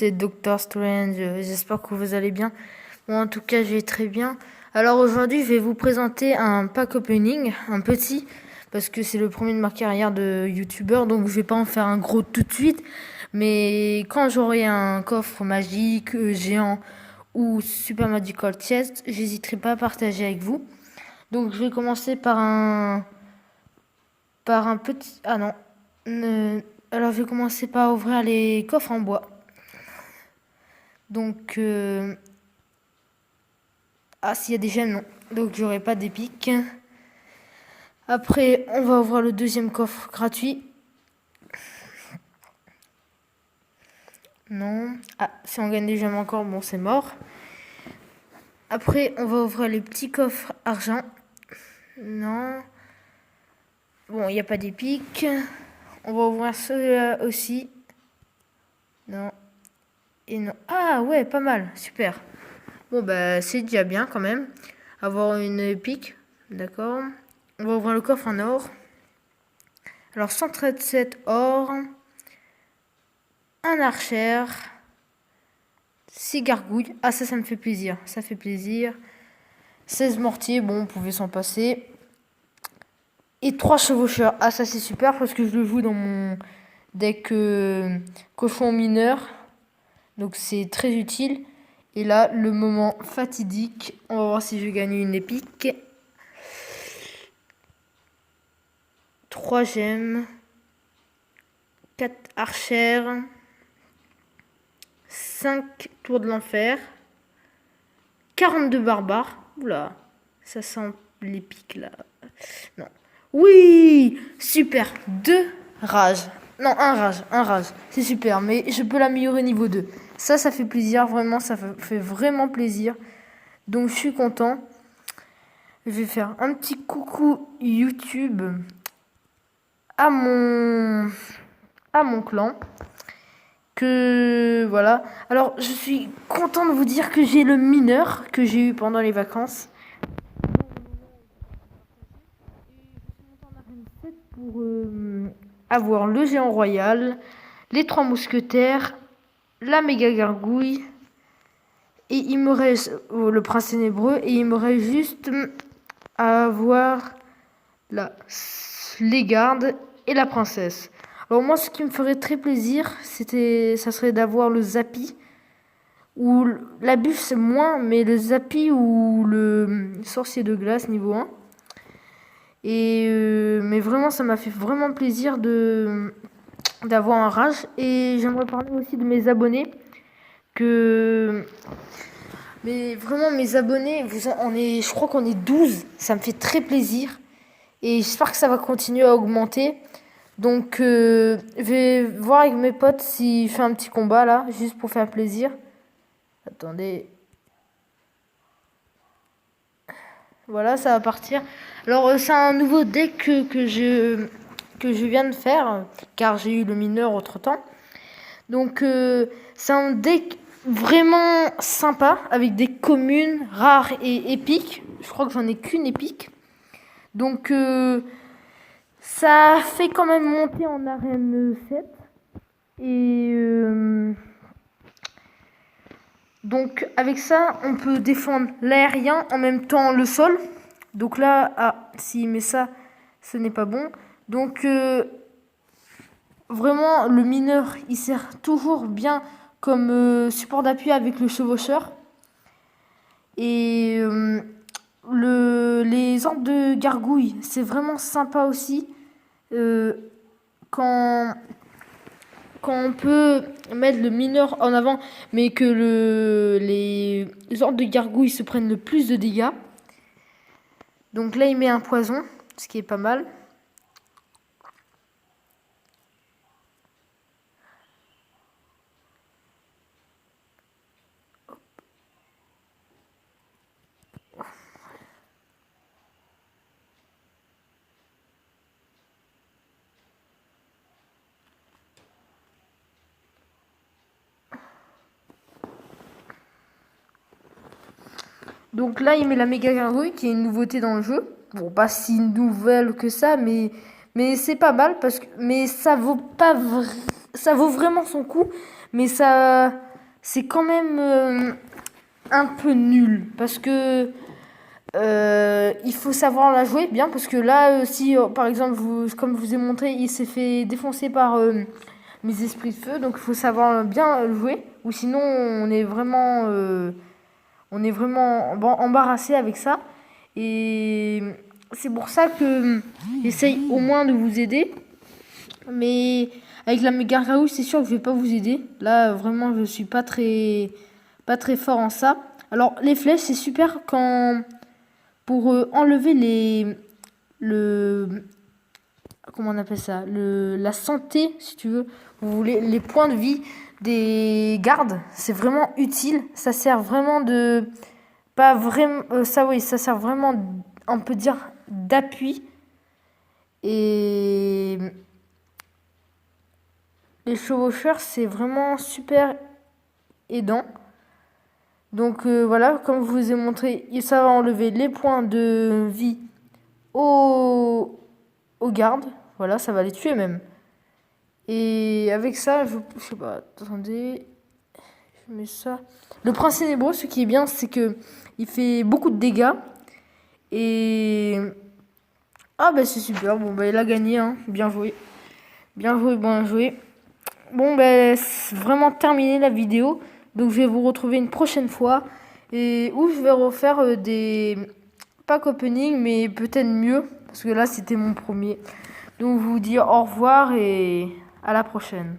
c'est Doctor Strange. J'espère que vous allez bien. Moi, en tout cas, je vais très bien. Alors aujourd'hui, je vais vous présenter un pack opening, un petit, parce que c'est le premier de ma carrière de youtubeur, donc je vais pas en faire un gros tout de suite. Mais quand j'aurai un coffre magique, géant ou super magical chest, j'hésiterai pas à partager avec vous. Donc je vais commencer par un petit. Ah non. Euh, alors je vais commencer par ouvrir les coffres en bois. Donc, s'il y a des gemmes, non. Donc, j'aurai pas d'épique. Après, on va ouvrir le deuxième coffre gratuit. Non. Ah, si on gagne des gemmes encore, bon, c'est mort. Après, on va ouvrir les petits coffres argent. Non. Bon, il n'y a pas d'épique. On va ouvrir ceux-là aussi. Non. Et non. Ah, ouais, pas mal. Super. Bon, bah, c'est déjà bien quand même. Avoir une épique. D'accord. On va ouvrir le coffre en or. Alors 137 or, un archer, 6 gargouilles. Ah ça me fait plaisir, ça fait plaisir. 16 mortiers, bon on pouvait s'en passer. Et 3 chevaucheurs. Ah ça c'est super parce que je le joue dans mon deck cochon mineur. Donc c'est très utile. Et là le moment fatidique. On va voir si je gagne une épique. 3 gemmes. 4 archères. 5 tours de l'enfer. 42 barbares. Oula, ça sent l'épique là. Non. Oui, super. 2 rages. Non, un rage. C'est super, mais je peux l'améliorer niveau 2. Ça fait plaisir, vraiment, ça fait vraiment plaisir. Donc je suis content. Je vais faire un petit coucou YouTube à mon clan. Que voilà. Alors, je suis content de vous dire que j'ai le mineur que j'ai eu pendant les vacances. Pour avoir le géant royal, les 3 mousquetaires, la méga gargouille, et il me reste le prince ténébreux, et il me reste juste à avoir les gardes et la princesse. Alors moi, ce qui me ferait très plaisir, ça serait d'avoir le Zappi, ou la bûche c'est moins, mais le Zappi ou le sorcier de glace niveau 1. Et mais vraiment, ça m'a fait vraiment plaisir d'avoir un rage. Et j'aimerais parler aussi de mes abonnés. Mais vraiment, mes abonnés, je crois qu'on est 12. Ça me fait très plaisir. Et j'espère que ça va continuer à augmenter. Donc, je vais voir avec mes potes si je fais un petit combat là, juste pour faire plaisir. Attendez. Voilà, ça va partir. Alors, c'est un nouveau deck que je viens de faire, car j'ai eu le mineur autre-temps. Donc, c'est un deck vraiment sympa, avec des communes rares et épiques. Je crois que j'en ai qu'une épique. Donc, ça fait quand même monter en arène 7. Et donc avec ça, on peut défendre l'aérien en même temps le sol. Donc là, s'il met ça, ce n'est pas bon. Donc vraiment, le mineur, il sert toujours bien comme support d'appui avec le chevaucheur. Et les ordres de gargouille, c'est vraiment sympa aussi. Quand on peut mettre le mineur en avant, mais que les ordres de gargouille se prennent le plus de dégâts. Donc là, il met un poison, ce qui est pas mal. Donc là, il met la méga gargouille, qui est une nouveauté dans le jeu. Bon, pas si nouvelle que ça, mais c'est pas mal mais ça vaut pas ça vaut vraiment son coup, mais ça c'est quand même un peu nul. Parce que il faut savoir la jouer bien. Parce que là, si par exemple, comme je vous ai montré, il s'est fait défoncer par mes esprits de feu. Donc il faut savoir bien le jouer. Ou sinon, on est vraiment embarrassé avec ça. Et c'est pour ça que j'essaye au moins de vous aider. Mais avec la méga raouche, c'est sûr que je vais pas vous aider. Là, vraiment, je suis pas très fort en ça. Alors, les flèches, c'est super pour enlever le, comment on appelle ça, la santé, si tu veux. Vous voulez les points de vie des gardes, c'est vraiment utile. Ça sert vraiment pas vraiment, ça oui, ça sert vraiment, on peut dire, d'appui. Et les chevaucheurs, c'est vraiment super aidant. Donc voilà, comme je vous ai montré, ça va enlever les points de vie aux gardes. Voilà, ça va les tuer même. Et avec ça, je sais pas, attendez, je mets ça. Le prince ténébreux, ce qui est bien, c'est que il fait beaucoup de dégâts. Et ah bah c'est super, bon bah il a gagné, hein. Bien joué. Bien joué, bien joué. Bon bah c'est vraiment terminé la vidéo. Donc je vais vous retrouver une prochaine fois. Et où je vais refaire des pack opening, mais peut-être mieux. Parce que là c'était mon premier. Donc je vous dis au revoir et à la prochaine.